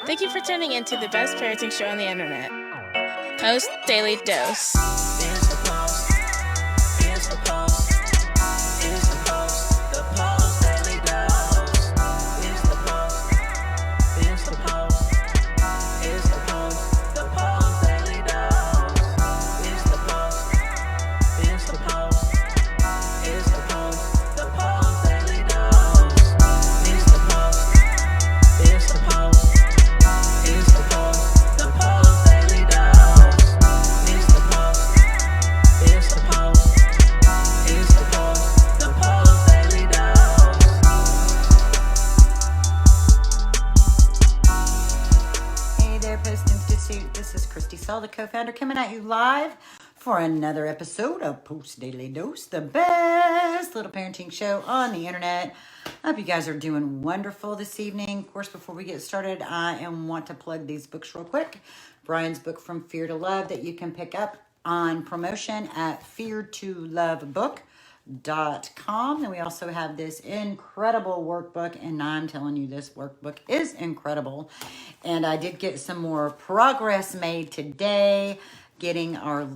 Thank you for tuning in to the best parenting show on the internet, Post Daily Dose. It's the Post. It's the Post. It's the Post. The Post Daily Dose. It's the Post. It's the Post. It's the Post. The Post Daily Dose. It's the Post. It's the Post. It's the Post. The Post Daily Dose. It's the Post. It's the Post. It's the Post. The Post Daily Dose. It's the Post. It's the Post. It's the Post. The Post Daily Dose. Hey there, Post+Institute. This is Christy Saul, the co-founder, coming at you live for another episode of Post Daily Dose, the best little parenting show on the internet. I hope you guys are doing wonderful this evening. Of course, before we get started, I want to plug these books real quick. Brian's book, From Fear to Love, that you can pick up on promotion at feartolovebook.com. And we also have this incredible workbook, and I'm telling you, this workbook is incredible. And I did get some more progress made today, getting our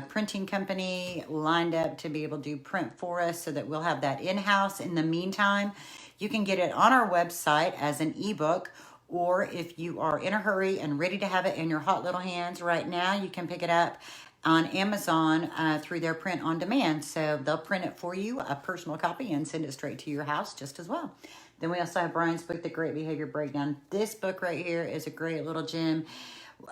printing company lined up to be able to do print for us so that we'll have that in-house. In the meantime, you can get it on our website as an ebook, or if you are in a hurry and ready to have it in your hot little hands right now, you can pick it up on Amazon through their print on demand. So they'll print it for you, a personal copy, and send it straight to your house just as well. Then we also have Brian's book, The Great Behavior Breakdown. This book right here is a great little gem.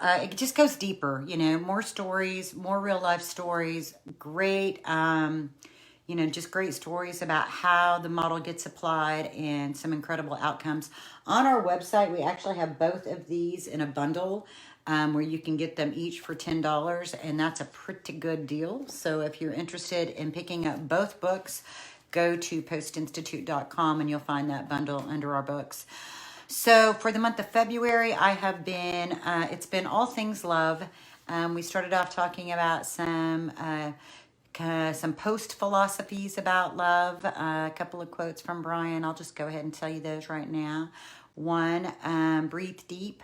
It just goes deeper, more stories, more real life stories, great, just great stories about how the model gets applied and some incredible outcomes. On our website, we actually have both of these in a bundle where you can get them each for $10, and that's a pretty good deal. So if you're interested in picking up both books, go to postinstitute.com and you'll find that bundle under our books. So for the month of February, I have been, it's been all things love. We started off talking about some post philosophies about love, a couple of quotes from Brian. I'll just go ahead and tell you those right now. One, breathe deep.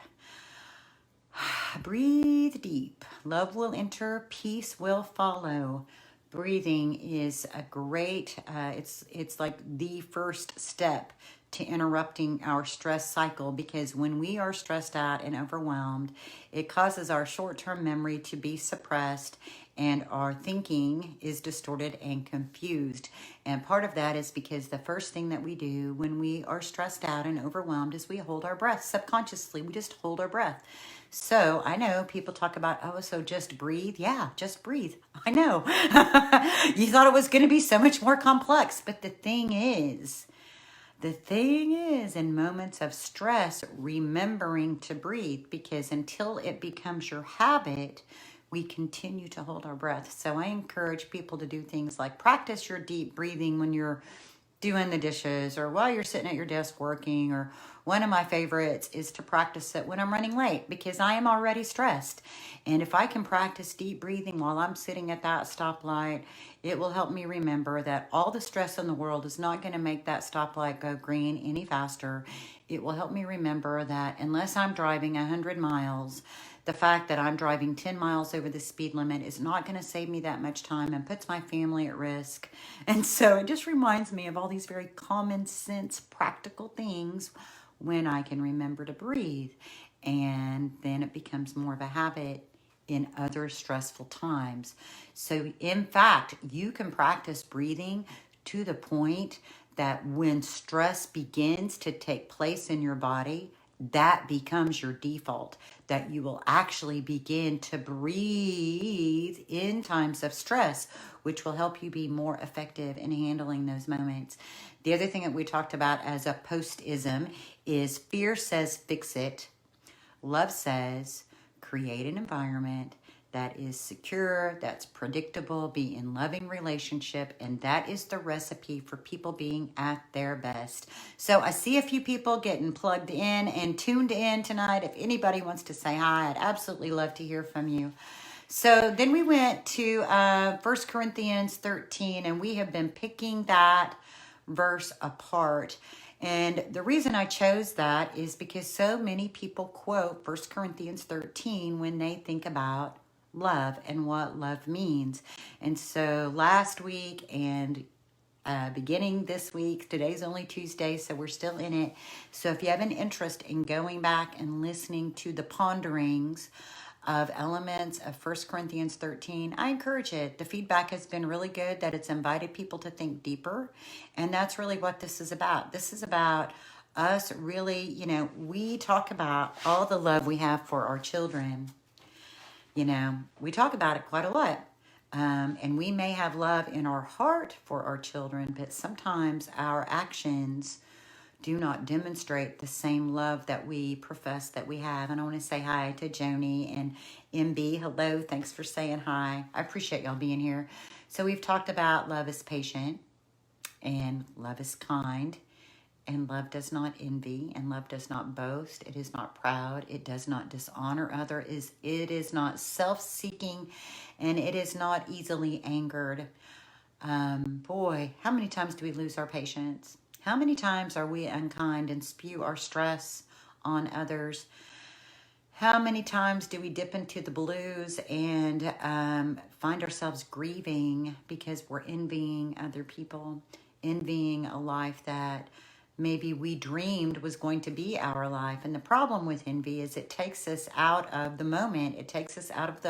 Breathe deep. Love will enter, peace will follow. Breathing is a great, it's like the first step to interrupting our stress cycle, because when we are stressed out and overwhelmed, it causes our short-term memory to be suppressed and our thinking is distorted and confused. And part of that is because the first thing that we do when we are stressed out and overwhelmed is we hold our breath. Subconsciously, we just hold our breath. So I know people talk about, so just breathe. Yeah, just breathe. I know. You thought it was going to be so much more complex. But the thing is, in moments of stress, remembering to breathe, because until it becomes your habit, we continue to hold our breath. So I encourage people to do things like practice your deep breathing when you're doing the dishes or while you're sitting at your desk working, or one of my favorites is to practice it when I'm running late, because I am already stressed. And if I can practice deep breathing while I'm sitting at that stoplight, it will help me remember that all the stress in the world is not going to make that stoplight go green any faster. It will help me remember that unless I'm driving 100 miles, the fact that I'm driving 10 miles over the speed limit is not going to save me that much time and puts my family at risk. And so it just reminds me of all these very common sense, practical things when I can remember to breathe. And then it becomes more of a habit in other stressful times. So in fact, you can practice breathing to the point that when stress begins to take place in your body, that becomes your default, that you will actually begin to breathe in times of stress, which will help you be more effective in handling those moments. The other thing that we talked about as a post-ism is fear says fix it. Love says create an environment that is secure, that's predictable, be in loving relationship, and that is the recipe for people being at their best. So I see a few people getting plugged in and tuned in tonight. If anybody wants to say hi, I'd absolutely love to hear from you. So then we went to 1 Corinthians 13, and we have been picking that verse apart. And the reason I chose that is because so many people quote 1 Corinthians 13 when they think about love and what love means. And so last week and beginning this week, today's only Tuesday, so we're still in it. So if you have an interest in going back and listening to the ponderings of elements of 1 Corinthians 13, I encourage it. The feedback has been really good, that it's invited people to think deeper. And that's really what this is about. This is about us really, we talk about all the love we have for our children. We talk about it quite a lot. And we may have love in our heart for our children, but sometimes our actions do not demonstrate the same love that we profess that we have. And I want to say hi to Joni and MB. Hello, thanks for saying hi. I appreciate y'all being here. So we've talked about love is patient, and love is kind, and love does not envy, and love does not boast. It is not proud. It does not dishonor others. It is not self-seeking, and it is not easily angered. Boy, how many times do we lose our patience? How many times are we unkind and spew our stress on others? How many times do we dip into the blues and find ourselves grieving because we're envying other people, envying a life that maybe we dreamed was going to be our life? And the problem with envy is it takes us out of the moment. It takes us out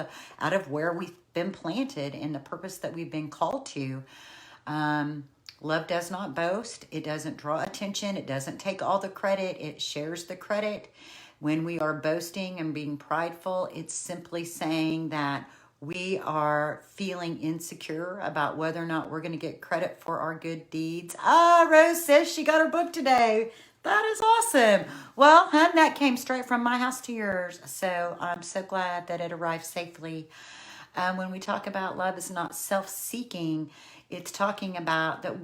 of where we've been planted and the purpose that we've been called to. Love does not boast. It doesn't draw attention. It doesn't take all the credit. It shares the credit. When we are boasting and being prideful, it's simply saying that we are feeling insecure about whether or not we're going to get credit for our good deeds. Rose says she got her book today. That is awesome. Well, hun, that came straight from my house to yours. So I'm so glad that it arrived safely. When we talk about love is not self-seeking, it's talking about that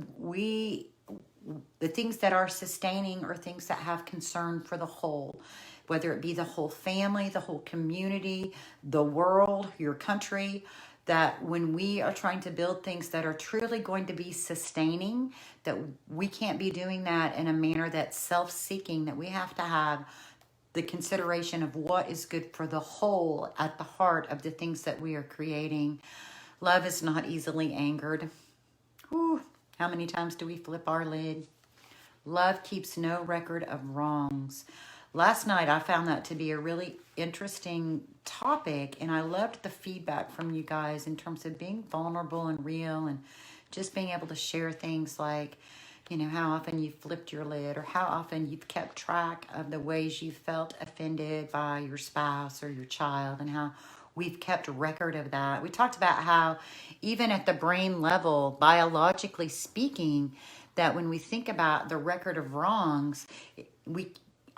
the things that are sustaining are things that have concern for the whole, whether it be the whole family, the whole community, the world, your country, that when we are trying to build things that are truly going to be sustaining, that we can't be doing that in a manner that's self-seeking, that we have to have the consideration of what is good for the whole at the heart of the things that we are creating. Love is not easily angered. Whew. How many times do we flip our lid? Love keeps no record of wrongs. Last night, I found that to be a really interesting topic, and I loved the feedback from you guys in terms of being vulnerable and real and just being able to share things like, how often you flipped your lid, or how often you've kept track of the ways you felt offended by your spouse or your child, and how we've kept record of that. We talked about how even at the brain level, biologically speaking, that when we think about the record of wrongs,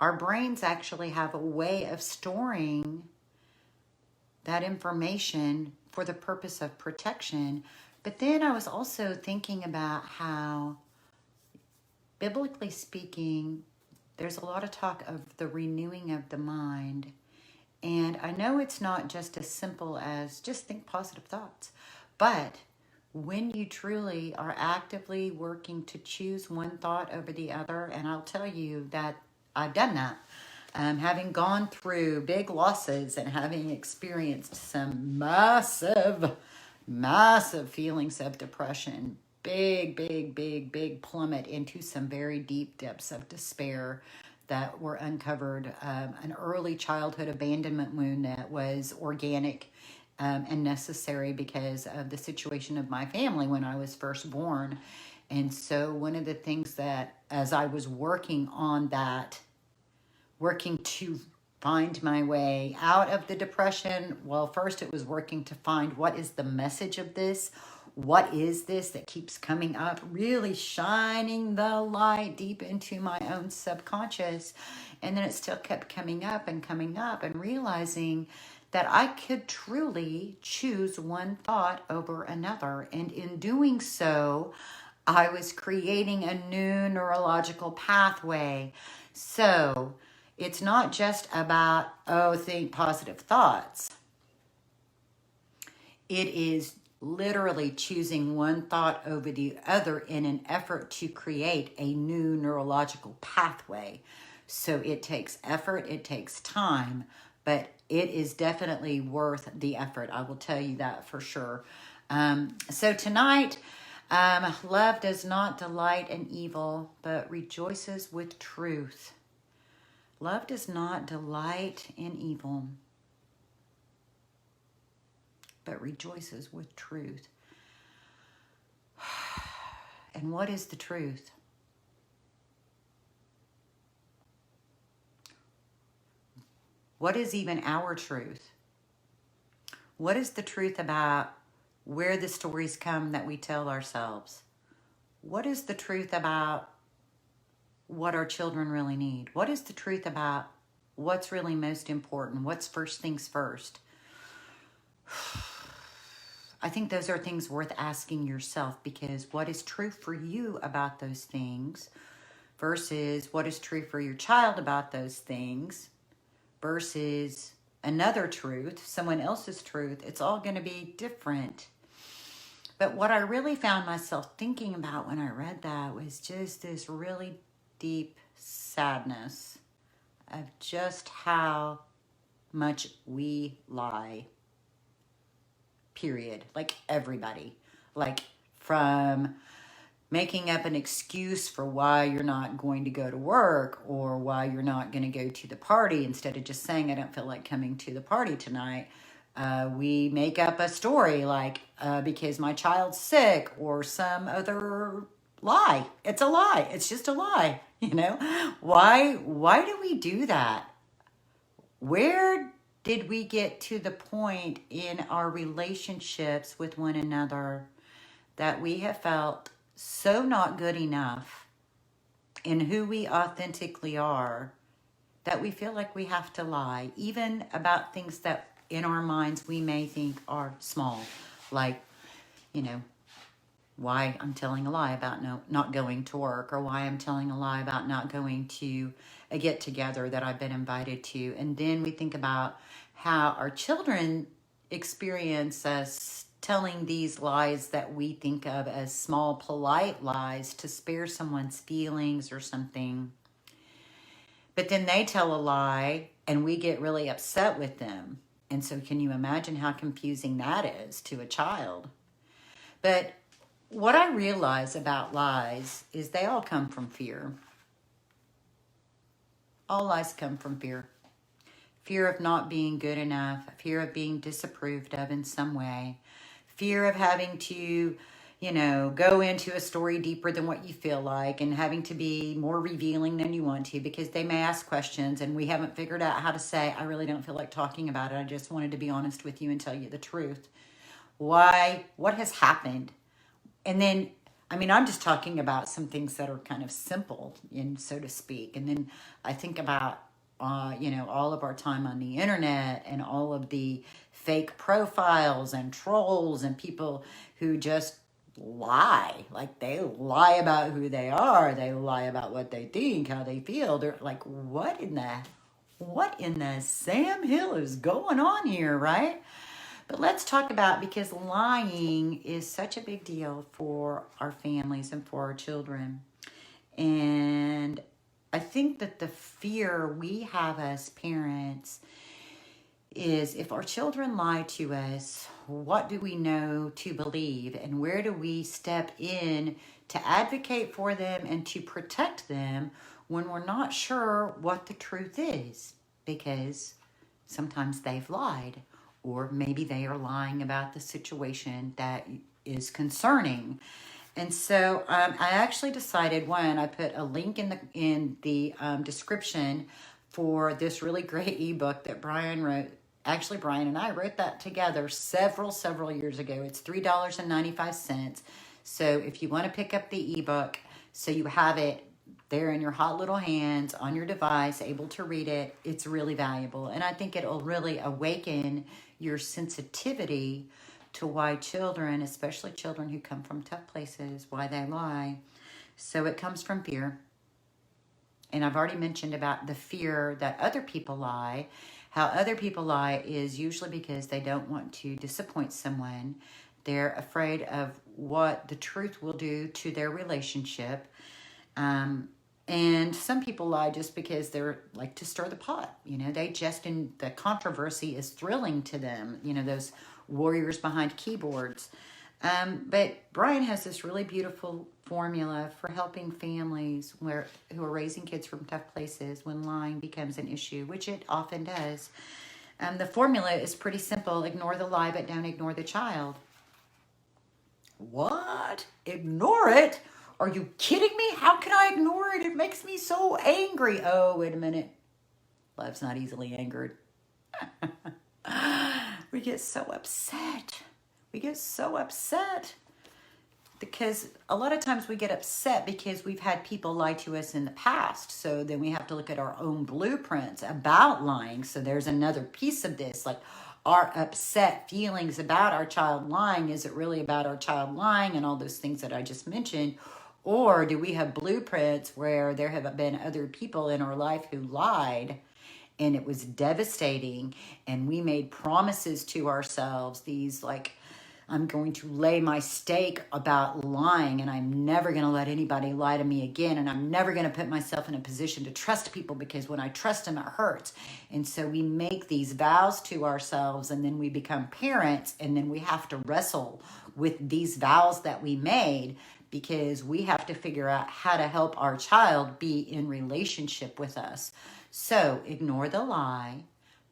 our brains actually have a way of storing that information for the purpose of protection. But then I was also thinking about how, biblically speaking, there's a lot of talk of the renewing of the mind. And I know it's not just as simple as just think positive thoughts, but when you truly are actively working to choose one thought over the other, and I'll tell you that I've done that, having gone through big losses and having experienced some massive feelings of depression, big plummet into some very deep depths of despair that were uncovered, an early childhood abandonment wound that was organic and necessary because of the situation of my family when I was first born. And so one of the things that, as I was working on that, working to find my way out of the depression, well, first it was working to find what is the message of this. What is this that keeps coming up? Really shining the light deep into my own subconscious. And then it still kept coming up and realizing that I could truly choose one thought over another. And in doing so, I was creating a new neurological pathway. So it's not just about, think positive thoughts. It is literally choosing one thought over the other in an effort to create a new neurological pathway. So it takes effort, it takes time, but it is definitely worth the effort. I will tell you that for sure. So tonight, love does not delight in evil, but rejoices with truth. Love does not delight in evil, but rejoices with truth. And what is the truth? What is even our truth? What is the truth about where the stories come that we tell ourselves? What is the truth about what our children really need? What is the truth about what's really most important? What's first things first? I think those are things worth asking yourself, because what is true for you about those things versus what is true for your child about those things versus another truth, someone else's truth, it's all going to be different. But what I really found myself thinking about when I read that was just this really deep sadness of just how much we lie. Period. Like everybody. Like from making up an excuse for why you're not going to go to work or why you're not going to go to the party instead of just saying, I don't feel like coming to the party tonight. We make up a story like because my child's sick or some other lie. It's a lie. It's just a lie. You know, why do we do that? Where did we get to the point in our relationships with one another that we have felt so not good enough in who we authentically are that we feel like we have to lie, even about things that in our minds we may think are small, like, you know, why I'm telling a lie about not going to work, or why I'm telling a lie about not going to a get together that I've been invited to. And then we think about how our children experience us telling these lies that we think of as small, polite lies to spare someone's feelings or something. But then they tell a lie and we get really upset with them. And so can you imagine how confusing that is to a child? But what I realize about lies is they all come from fear. All lies come from fear. Fear of not being good enough, fear of being disapproved of in some way, fear of having to, you know, go into a story deeper than what you feel like and having to be more revealing than you want to, because they may ask questions and we haven't figured out how to say, I really don't feel like talking about it. I just wanted to be honest with you and tell you the truth. Why? What has happened? And then, I mean, I'm just talking about some things that are kind of simple, so to speak. And then I think about, you know, all of our time on the internet and all of the fake profiles and trolls and people who just lie. Like they lie about who they are. They lie about what they think, how they feel. They're like, what in the Sam Hill is going on here, right? But let's talk about, because lying is such a big deal for our families and for our children. And I think that the fear we have as parents is, if our children lie to us, what do we know to believe? And where do we step in to advocate for them and to protect them when we're not sure what the truth is? Because sometimes they've lied. Or maybe they are lying about the situation that is concerning. And so I actually decided, I put a link in the description for this really great ebook that Brian wrote. Actually, Brian and I wrote that together several years ago. It's $3.95. So if you want to pick up the ebook, so you have it there in your hot little hands on your device, able to read it, it's really valuable. And I think it'll really awaken your sensitivity to why children, especially children who come from tough places, why they lie. So it comes from fear. And I've already mentioned about the fear that other people lie. How other people lie is usually because they don't want to disappoint someone. They're afraid of what the truth will do to their relationship. And some people lie just because they're like to stir the pot. They just, in the controversy is thrilling to them, those warriors behind keyboards. But Brian has this really beautiful formula for helping families who are raising kids from tough places when lying becomes an issue, which it often does. The formula is pretty simple. Ignore the lie, but don't ignore the child. What? Ignore it? Are you kidding me? How can I ignore it? It makes me so angry. Oh, wait a minute. Love's not easily angered. We get so upset. Because a lot of times we get upset because we've had people lie to us in the past. So then we have to look at our own blueprints about lying. So there's another piece of this, like our upset feelings about our child lying. Is it really about our child lying and all those things that I just mentioned? Or do we have blueprints where there have been other people in our life who lied and it was devastating, and we made promises to ourselves, these like, I'm going to lay my stake about lying, and I'm never going to let anybody lie to me again, and I'm never going to put myself in a position to trust people because when I trust them, it hurts. And so we make these vows to ourselves, and then we become parents, and then we have to wrestle with these vows that we made because we have to figure out how to help our child be in relationship with us. So ignore the lie,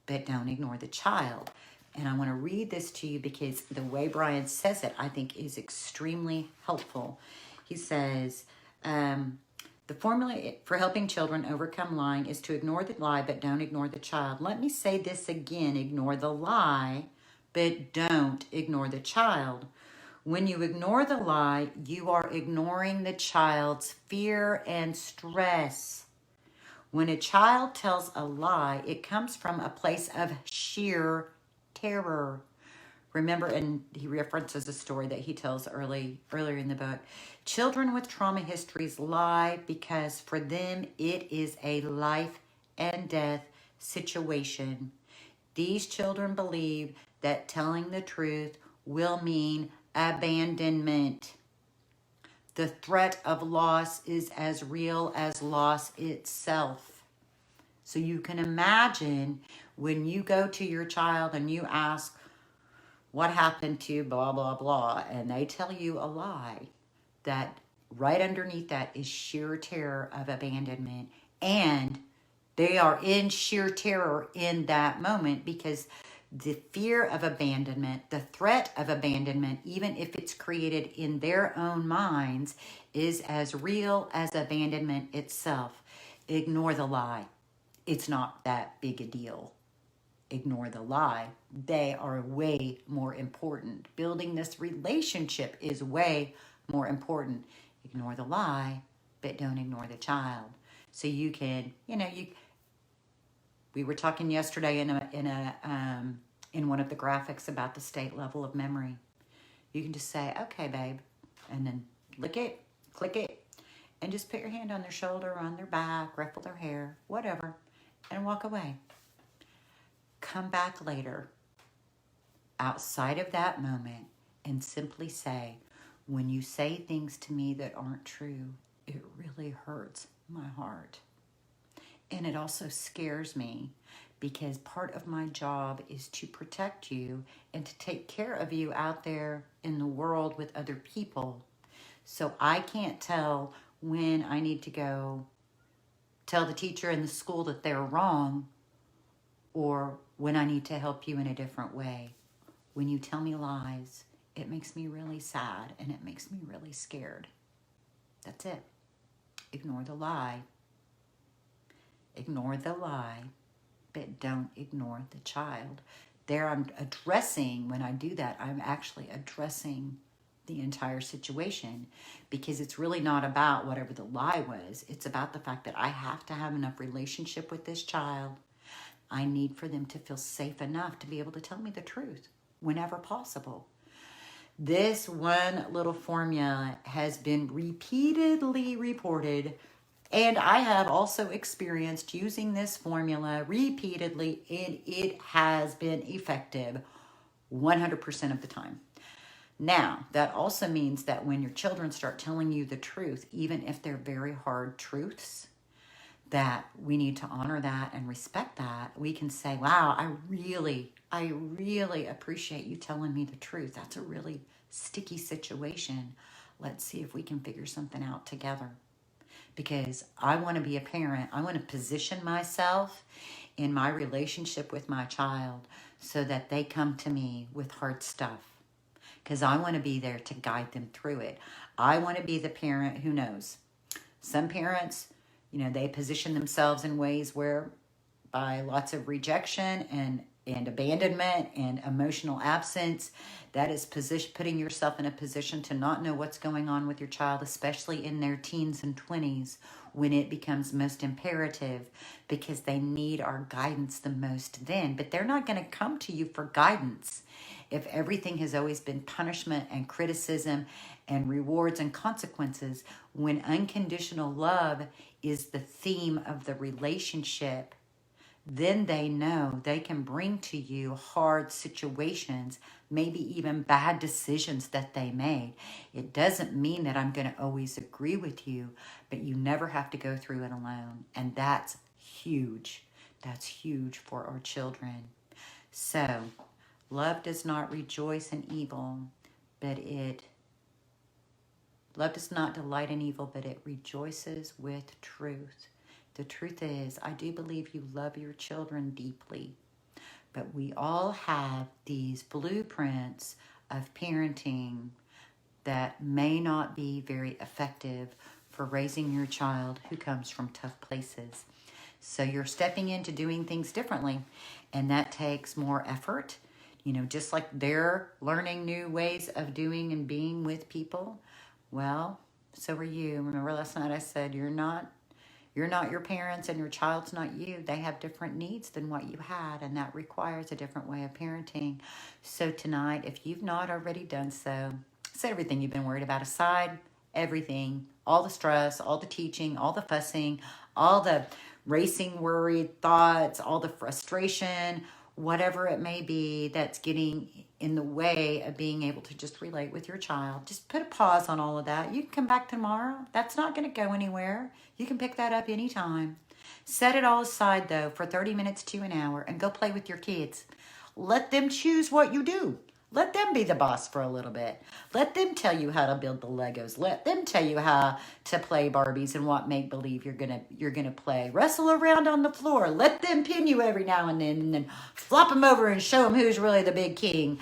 but don't ignore the child. And I want to read this to you because the way Brian says it, I think, is extremely helpful. He says, the formula for helping children overcome lying is to ignore the lie, but don't ignore the child. Let me say this again. Ignore the lie, but don't ignore the child. When you ignore the lie, you are ignoring the child's fear and stress. When a child tells a lie, it comes from a place of sheer terror. Remember, and he references a story that he tells earlier in the book. Children with trauma histories lie because for them it is a life and death situation. These children believe that telling the truth will mean abandonment. The threat of loss is as real as loss itself. So you can imagine when you go to your child and you ask, what happened to blah, blah, blah, and they tell you a lie, that right underneath that is sheer terror of abandonment. And they are in sheer terror in that moment because the fear of abandonment, the threat of abandonment, even if it's created in their own minds, is as real as abandonment itself. Ignore the lie. It's not that big a deal. Ignore the lie. They are way more important. Building this relationship is way more important. Ignore the lie, but don't ignore the child. So you can, we were talking yesterday in one of the graphics about the state level of memory. You can just say, okay, babe, and then lick it, click it, and just put your hand on their shoulder, on their back, ruffle their hair, whatever, and walk away. Come back later, outside of that moment, and simply say, when you say things to me that aren't true, it really hurts my heart. And it also scares me because part of my job is to protect you and to take care of you out there in the world with other people. So I can't tell when I need to go tell the teacher in the school that they're wrong or when I need to help you in a different way. When you tell me lies, it makes me really sad and it makes me really scared. That's it. Ignore the lie. Ignore the lie, but don't ignore the child. There I'm addressing, when I do that, I'm actually addressing the entire situation because it's really not about whatever the lie was. It's about the fact that I have to have enough relationship with this child. I need for them to feel safe enough to be able to tell me the truth whenever possible. This one little formula has been repeatedly reported, and I have also experienced using this formula repeatedly, and it has been effective 100% of the time. Now, that also means that when your children start telling you the truth, even if they're very hard truths, that we need to honor that and respect that. We can say, wow, I really appreciate you telling me the truth. That's a really sticky situation. Let's see if we can figure something out together. Because I want to be a parent. I want to position myself in my relationship with my child so that they come to me with hard stuff. Because I want to be there to guide them through it. I want to be the parent who knows. Some parents, they position themselves in ways where by lots of rejection and abandonment and emotional absence, that is putting yourself in a position to not know what's going on with your child, especially in their teens and 20s, when it becomes most imperative, because they need our guidance the most then. But they're not going to come to you for guidance if everything has always been punishment and criticism and rewards and consequences. When unconditional love is the theme of the relationship, then they know they can bring to you hard situations, maybe even bad decisions that they made. It doesn't mean that I'm going to always agree with you, but you never have to go through it alone. And that's huge. That's huge for our children. So, love does not rejoice in evil, love does not delight in evil, but it rejoices with truth. The truth is, I do believe you love your children deeply, but we all have these blueprints of parenting that may not be very effective for raising your child who comes from tough places. So you're stepping into doing things differently, and that takes more effort. Just like they're learning new ways of doing and being with people, well, so are you. Remember last night I said, you're not your parents and your child's not you. They have different needs than what you had, and that requires a different way of parenting. So tonight, if you've not already done so, set everything you've been worried about aside. Everything, all the stress, all the teaching, all the fussing, all the racing, worried thoughts, all the frustration, whatever it may be that's getting in the way of being able to just relate with your child. Just put a pause on all of that. You can come back tomorrow. That's not going to go anywhere. You can pick that up anytime. Set it all aside, though, for 30 minutes to an hour and go play with your kids. Let them choose what you do. Let them be the boss for a little bit. Let them tell you how to build the Legos. Let them tell you how to play Barbies and what make-believe you're gonna play. Wrestle around on the floor. Let them pin you every now and then flop them over and show them who's really the big king.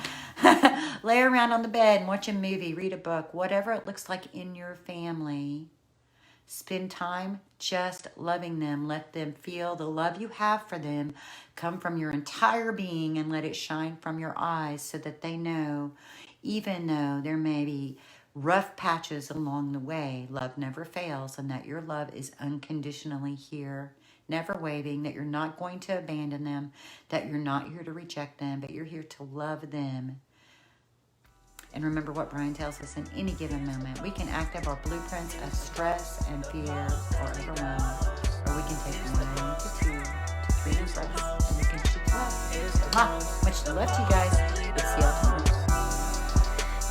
Lay around on the bed and watch a movie, read a book, whatever it looks like in your family. Spend time just loving them. Let them feel the love you have for them come from your entire being, and let it shine from your eyes so that they know, even though there may be rough patches along the way, love never fails, and that your love is unconditionally here, never wavering, that you're not going to abandon them, that you're not here to reject them, but you're here to love them. And remember what Brian tells us, in any given moment, we can activate our blueprints of stress and fear or overwhelm, or we can take 1 to 2 to 3 breaths, and we can choose love. Much love to you guys. It's CL Time.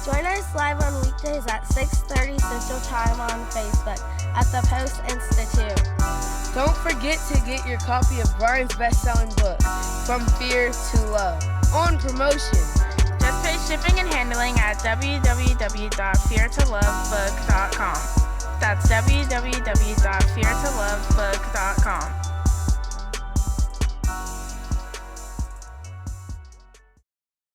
Join us live on weekdays at 6:30 Central Time on Facebook at the Post+Institute. Don't forget to get your copy of Brian's best-selling book, From Fear to Love, on promotion. Just pay shipping and handling at www.feartolovebook.com. That's www.feartolovebook.com.